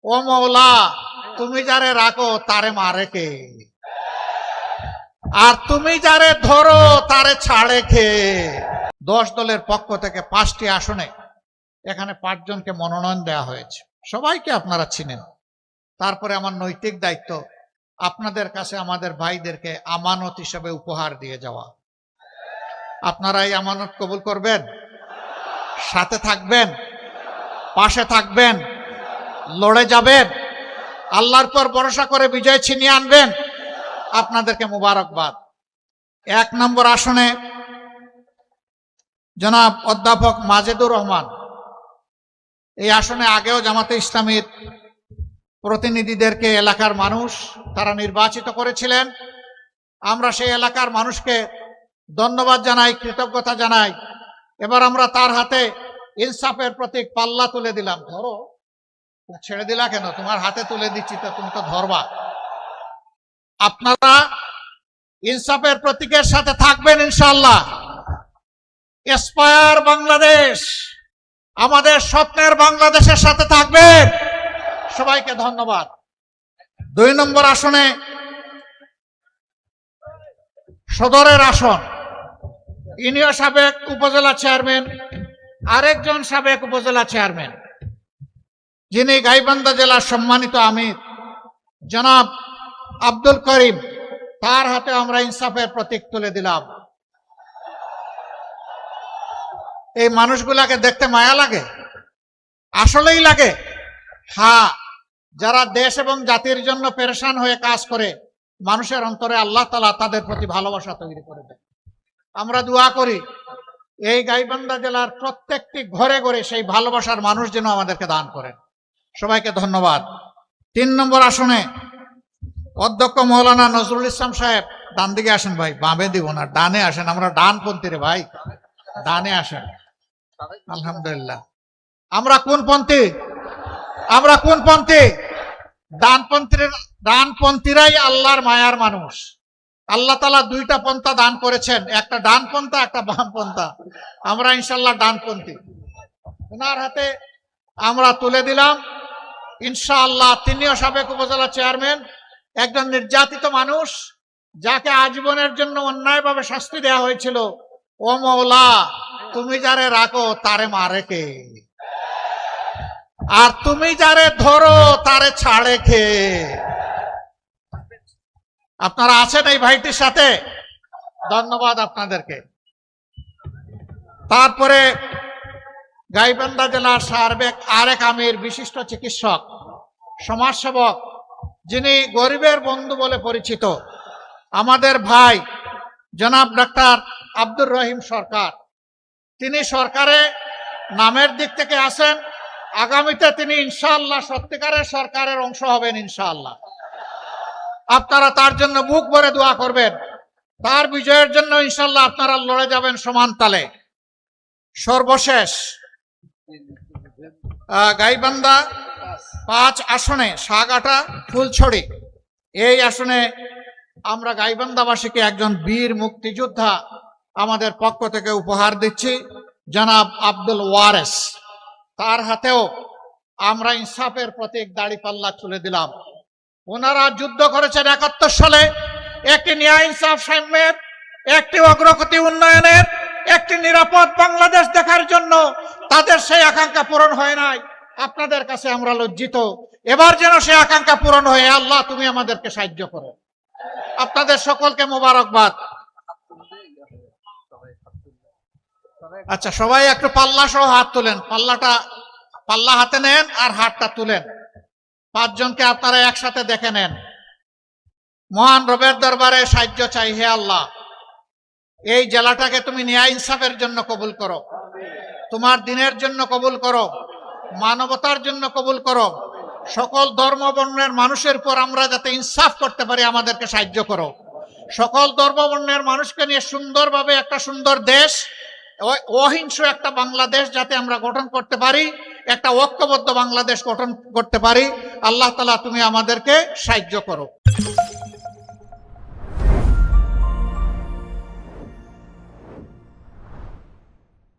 ও মওলা, তুমি যারে রাখো তারে মারে কে, আর তুমি যারে ধরো তারে ছাড়ে কে। 10 দলের পক্ষ থেকে 5টি আসনে এখানে 5 জনকে মনোনয়ন দেওয়া হয়েছে। সবাইকে আপনারা চিনেন। তারপরে আমার নৈতিক দায়িত্ব আপনাদের কাছে আমাদের ভাইদেরকে আমানত হিসেবে উপহার দিয়ে যাওয়া। আপনারা এই আমানত কবুল করবেন, সাথে থাকবেন, পাশে থাকবেন, লড়ে যাবেন, আল্লাহর পর ভরসা করে বিজয় ছিনিয়ে আনবেন। আপনাদেরকে মুবারকবাদ। 1 নম্বর আসনে জনাব অধ্যাপক মাজেদুর রহমান। এই আসনে আগেও জামাতে ইসলামীর প্রতিনিধিদেরকে এলাকার মানুষ তারা নির্বাচিত করেছিলেন। আমরা সেই এলাকার মানুষকে ধন্যবাদ জানাই, কৃতজ্ঞতা জানাই। এবার আমরা তার হাতে ইনসাফের প্রতীক পাল্লা তুলে দিলাম। ধরো, ছেড়ে দিলা কেন? তোমার হাতে তুলে দিচ্ছি তো, তুমি তো ধরবা। আপনারা ইনসাফের প্রতীকের সাথে থাকবেন ইনশাআল্লাহ। এসপায়ার বাংলাদেশ, আমাদের স্বপ্নের বাংলাদেশের সাথে থাকবেন। সবাইকে ধন্যবাদ। 2 নম্বর আসনে সদরের আসন, ইনিও সাবেক উপজেলা চেয়ারম্যান, আরেকজন সাবেক উপজেলা চেয়ারম্যান, যিনি গাইবান্ধা জেলার সম্মানিত আমির জনাব আব্দুল করিম, তার হাতে আমরা ইনসাফের প্রতীক তুলে দিলাম। এই মানুষগুলাকে দেখতে মায়া লাগে, আসলেই লাগে। হ্যাঁ, যারা দেশ এবং জাতির জন্য পেরেশান হয়ে কাজ করে, মানুষের অন্তরে আল্লাহ তাআলা তাদের প্রতি ভালোবাসা তৈরি করে দেয়। আমরা দোয়া করি এই গাইবান্ধা জেলার প্রত্যেকটি ঘরে ঘরে সেই ভালোবাসার মানুষ যেন আমাদেরকে দান করেন। সবাইকে ধন্যবাদ। 3 নম্বর আসনে অধ্যক্ষ মৌলানা নজরুল ইসলাম সাহেব। ডান দিকে আসেন ভাই, বামে দিব না, ডানে আসেন। আমরা ডানপন্থী রে ভাই, ডানে আসেন। আলহামদুলিল্লাহ। আমরা কোন পন্থী? আমরা কোন পন্থী? ডানপন্থীরাই আল্লাহর মায়ার মানুষ। আল্লাহ তাআলা 2টা পন্থা দান করেছেন, একটা ডান পন্থা, একটা বাম পন্থা। আমরা ইনশাআল্লাহ ডানপন্থী। ওনার হাতে আমরা তুলে দিলাম ইনশাআল্লাহ। তিনিও সাবেক উপজেলা চেয়ারম্যান, একজন নির্যাতিত মানুষ, যাকে আজীবনের জন্য অন্যায়ভাবে শাস্তি দেওয়া হয়েছিল। ও মওলা, তুমি যারে রাখো তারে মারে কে, আর তুমি যারে ধরো তারে ছাড়ে কে। আপনারা আছেন এই ভাইটির সাথে, ধন্যবাদ আপনাদেরকে। তারপরে গাইবান্ধা জেলার সাবেক আরেক আমির, বিশিষ্ট চিকিৎসক, সমাজসেবক, যিনি গরিবের বন্ধু বলে পরিচিত, আমাদের ভাই জনাব ডাক্তার আব্দুর রহিম সরকার। তিনি সরকারে নামের দিক থেকে আছেন, আগামীতে তিনি ইনশাআল্লাহ সত্যিকারের সরকারের অংশ হবেন ইনশাআল্লাহ। আপনারা তার জন্য বুক ভরে দোয়া করবেন, তার বিজয়ের জন্য ইনশাআল্লাহ আপনারা লড়ে যাবেন সমান তালে। সর্বশেষ গাইবান্ধা 5 আসনে সাগাটা ফুলছড়ি, এই আসনে আমরা গাইবান্ধাবাসীকে একজন বীর মুক্তিযোদ্ধা আমাদের পক্ষ থেকে উপহার দিচ্ছি, জনাব আব্দুল ওয়ারেস। তার হাতেও আমরা ইনসাফের প্রতীক দাড়িপাল্লা তুলে দিলাম। ওনারা যুদ্ধ করেছেন 71 সালে, একটি ন্যায় ইনসাফ সাম্যের, একটি অগ্রগতি উন্নয়নের, একটি নিরাপদ বাংলাদেশ দেখার জন্য। তাদের সেই আকাঙ্ক্ষা পূরণ হয় নাই। আপনাদের কাছে আমরা লজ্জিত। এবার যেন সেই আকাঙ্ক্ষা পূরণ হয়, আল্লাহ তুমি আমাদেরকে সাহায্য করো। আপনাদের সকলকে মোবারকবাদ। আচ্ছা, সবাই একটু পাল্লা সহ হাত তোলেন। পাল্লা হাতে নেন আর হাতটা তুলেন। 5 জনকে আপনারা একসাথে দেখে নেন। মহান রবের দরবারে সাহায্য চাই। হে আল্লাহ, এই জেলাটাকে তুমি ন্যায় ইনসাফের জন্য কবুল করো, তোমার দিনের জন্য কবুল করো, মানবতার জন্য কবুল করো। সকল ধর্ম বর্ণের মানুষের উপর আমরা যাতে ইনসাফ করতে পারি, আমাদেরকে সাহায্য করো। সকল ধর্ম বর্ণের মানুষকে নিয়ে সুন্দরভাবে একটা সুন্দর দেশ, অহিংস একটা বাংলাদেশ যাতে আমরা গঠন করতে পারি, একটা ঐক্যবদ্ধ বাংলাদেশ গঠন করতে পারি। আল্লাহ তাআলা তুমি আমাদেরকে সাহায্য করো।